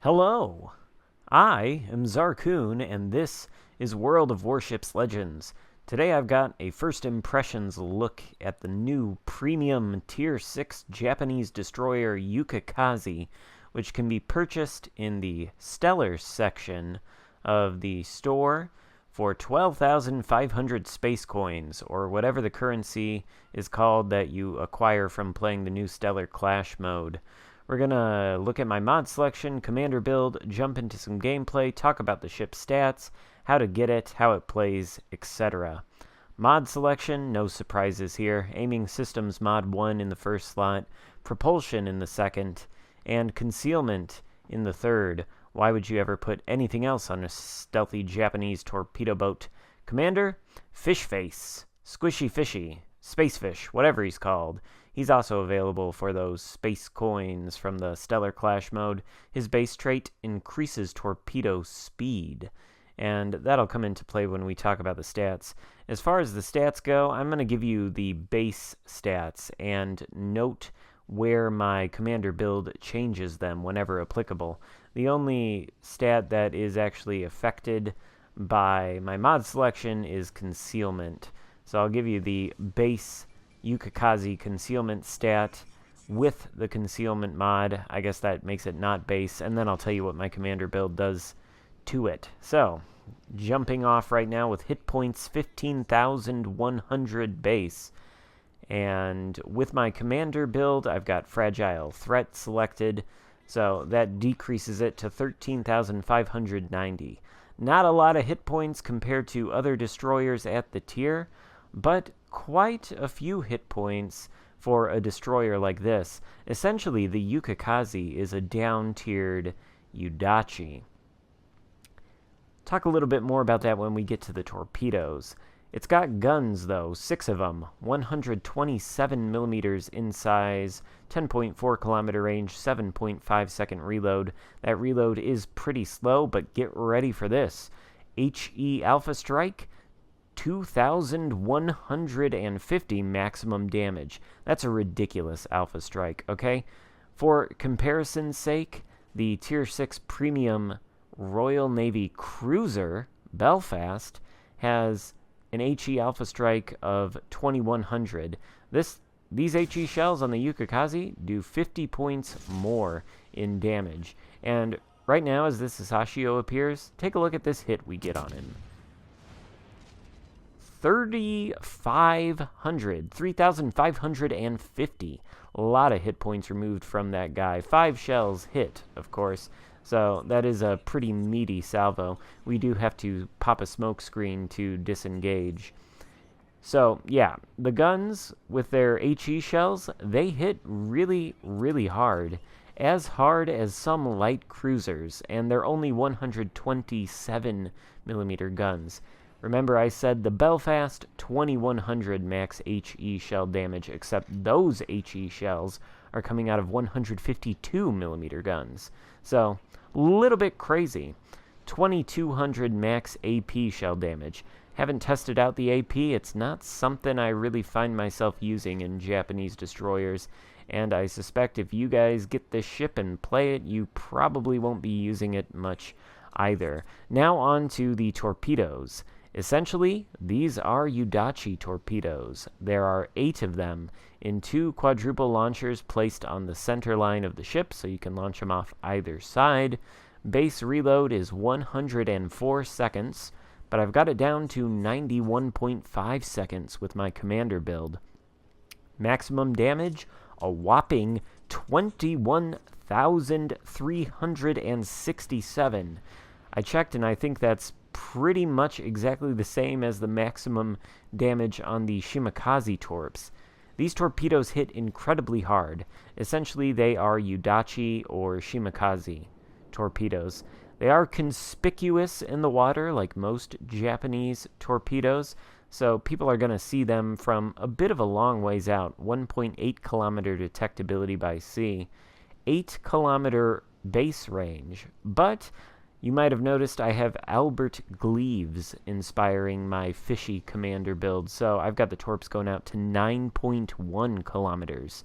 Hello, I am Xarkun, and this is World of Warships Legends. Today I've got a first impressions look at the new premium Tier 6 Japanese destroyer Yukikaze, which can be purchased in the Stellar section of the store for 12,500 space coins, or whatever the currency is called that you acquire from playing the new Stellar Clash mode. We're going to look at my mod selection, commander build, jump into some gameplay, talk about the ship's stats, how to get it, how it plays, etc. Mod selection, no surprises here. Aiming systems mod 1 in the first slot, propulsion in the second, and concealment in the third. Why would you ever put anything else on a stealthy Japanese torpedo boat? Commander, fish face, squishy fishy, space fish, whatever he's called. He's also available for those space coins from the Stellar Clash mode. His base trait increases torpedo speed, and that'll come into play when we talk about the stats. As far as the stats go, I'm going to give you the base stats and note where my commander build changes them whenever applicable. The only stat that is actually affected by my mod selection is concealment. So I'll give you the base Yukikaze concealment stat with the concealment mod. I guess that makes it not base, and then I'll tell you what my commander build does to it. So, jumping off right now with hit points 15,100 base. And with my commander build, I've got fragile threat selected, so that decreases it to 13,590. Not a lot of hit points compared to other destroyers at the tier, but quite a few hit points for a destroyer like this. Essentially, the Yukikaze is a down-tiered Udachi. Talk a little bit more about that when we get to the torpedoes. It's got guns, though, 6 of them, 127 millimeters in size, 10.4 kilometer range, 7.5 second reload. That reload is pretty slow, but get ready for this. HE Alpha Strike, 2,150 maximum damage. That's a ridiculous Alpha Strike, okay? For comparison's sake, the Tier 6 Premium Royal Navy Cruiser, Belfast, has an HE Alpha Strike of 2,100. These HE shells on the Yukikaze do 50 points more in damage. And right now, as this Sasashio appears, take a look at this hit we get on him. 3,550. A lot of hit points removed from that guy. 5 shells hit, of course. So that is a pretty meaty salvo. We do have to pop a smoke screen to disengage. So, yeah, the guns with their HE shells, they hit really, really hard. As hard as some light cruisers, and they're only 127 millimeter guns. Remember, I said the Belfast 2,100 max HE shell damage, except those HE shells are coming out of 152 millimeter guns. So, a little bit crazy. 2,200 max AP shell damage. Haven't tested out the AP. It's not something I really find myself using in Japanese destroyers, and I suspect if you guys get this ship and play it, you probably won't be using it much either. Now on to the torpedoes. Essentially, these are Udachi torpedoes. There are 8 of them in 2 quadruple launchers placed on the center line of the ship, so you can launch them off either side. Base reload is 104 seconds, but I've got it down to 91.5 seconds with my commander build. Maximum damage, a whopping 21,367. I checked, and I think that's pretty much exactly the same as the maximum damage on the Shimakaze torps. These torpedoes hit incredibly hard. Essentially, they are Udachi or Shimakaze torpedoes. They are conspicuous in the water, like most Japanese torpedoes, so people are going to see them from a bit of a long ways out. 1.8 kilometer detectability by sea, 8 kilometer base range, but you might have noticed I have Albert Gleaves inspiring my fishy commander build, so I've got the torps going out to 9.1 kilometers.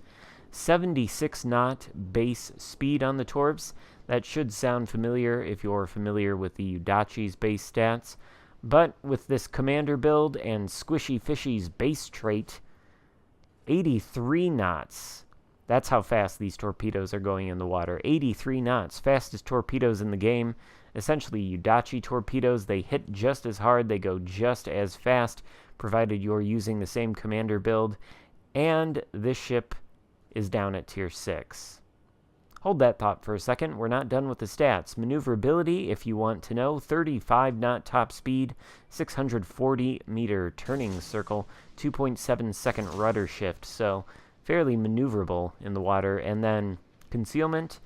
76 knot base speed on the torps. That should sound familiar if you're familiar with the Yudachi's base stats, but with this commander build and Squishy Fishy's base trait, 83 knots. That's how fast these torpedoes are going in the water. 83 knots, fastest torpedoes in the game. Essentially, Yudachi torpedoes, they hit just as hard, they go just as fast, provided you're using the same commander build. And this ship is down at Tier 6. Hold that thought for a second. We're not done with the stats. Maneuverability, if you want to know, 35 knot top speed, 640 meter turning circle, 2.7 second rudder shift, so fairly maneuverable in the water. And then concealment,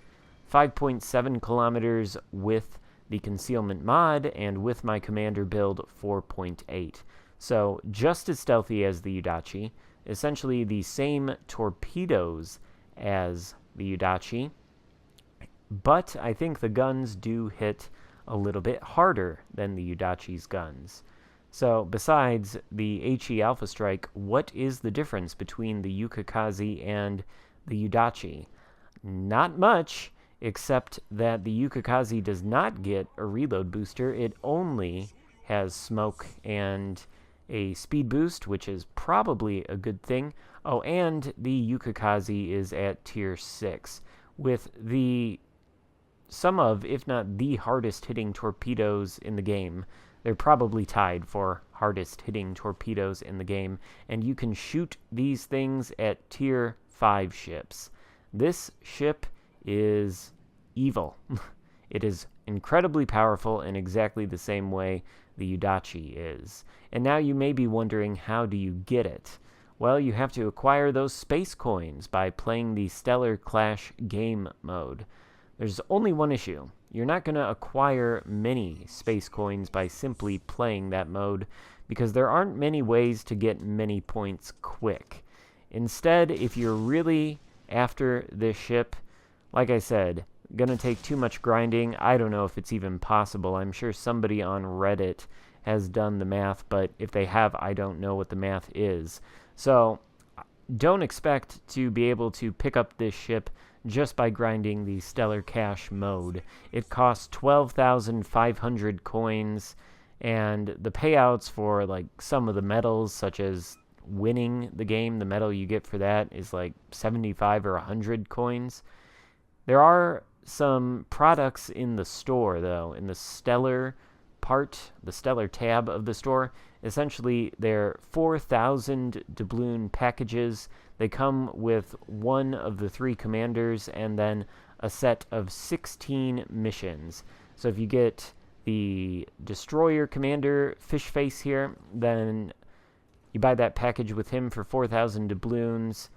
5.7 kilometers with the concealment mod, and with my commander build, 4.8. So just as stealthy as the Yudachi, essentially the same torpedoes as the Yudachi, but I think the guns do hit a little bit harder than the Yudachi's guns. So besides the HE Alpha Strike, what is the difference between the Yukikaze and the Yudachi? Not much, except that the Yukikaze does not get a reload booster. It only has smoke and a speed boost, which is probably a good thing. Oh, and the Yukikaze is at Tier 6, with some of, if not the hardest hitting torpedoes in the game. They're probably tied for hardest hitting torpedoes in the game, and you can shoot these things at Tier 5 ships. This ship is evil. It is incredibly powerful in exactly the same way the Yudachi is. And now you may be wondering, how do you get it? Well, you have to acquire those space coins by playing the Stellar Clash game mode. There's only one issue. You're not going to acquire many space coins by simply playing that mode, because there aren't many ways to get many points quick. Instead, if you're really after this ship, like I said, gonna take too much grinding. I don't know if it's even possible. I'm sure somebody on Reddit has done the math, but if they have, I don't know what the math is. So don't expect to be able to pick up this ship just by grinding the Stellar Cash mode. It costs 12,500 coins, and the payouts for like some of the medals, such as winning the game, the medal you get for that is like 75 or 100 coins. There are some products in the store, though, in the Stellar part, the Stellar tab of the store. Essentially, they're 4,000 doubloon packages. They come with one of the 3 commanders and then a set of 16 missions. So if you get the Destroyer Commander Fish Face here, then you buy that package with him for 4,000 doubloons.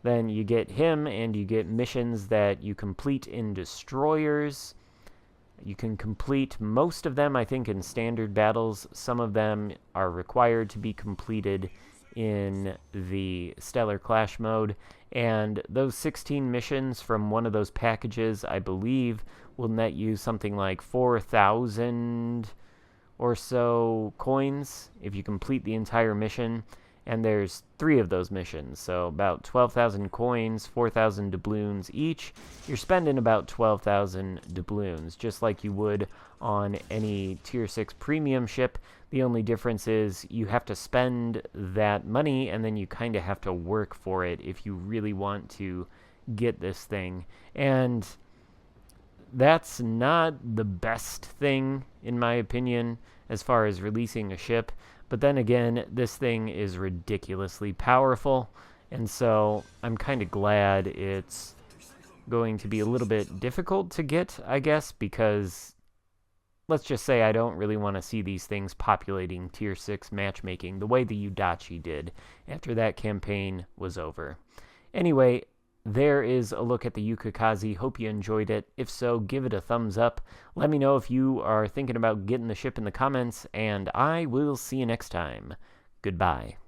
Then you get him, and you get missions that you complete in destroyers. You can complete most of them, I think, in standard battles. Some of them are required to be completed in the Stellar Clash mode. And those 16 missions from one of those packages, I believe, will net you something like 4,000 or so coins if you complete the entire mission. And there's 3 of those missions, so about 12,000 coins, 4,000 doubloons each. You're spending about 12,000 doubloons, just like you would on any Tier 6 premium ship. The only difference is you have to spend that money, and then you kind of have to work for it if you really want to get this thing. And that's not the best thing, in my opinion, as far as releasing a ship. But then again, this thing is ridiculously powerful, and so I'm kind of glad it's going to be a little bit difficult to get, I guess, because let's just say I don't really want to see these things populating Tier 6 matchmaking the way the Yudachi did after that campaign was over. Anyway, there is a look at the Yukikaze. Hope you enjoyed it. If so, give it a thumbs up. Let me know if you are thinking about getting the ship in the comments, and I will see you next time. Goodbye.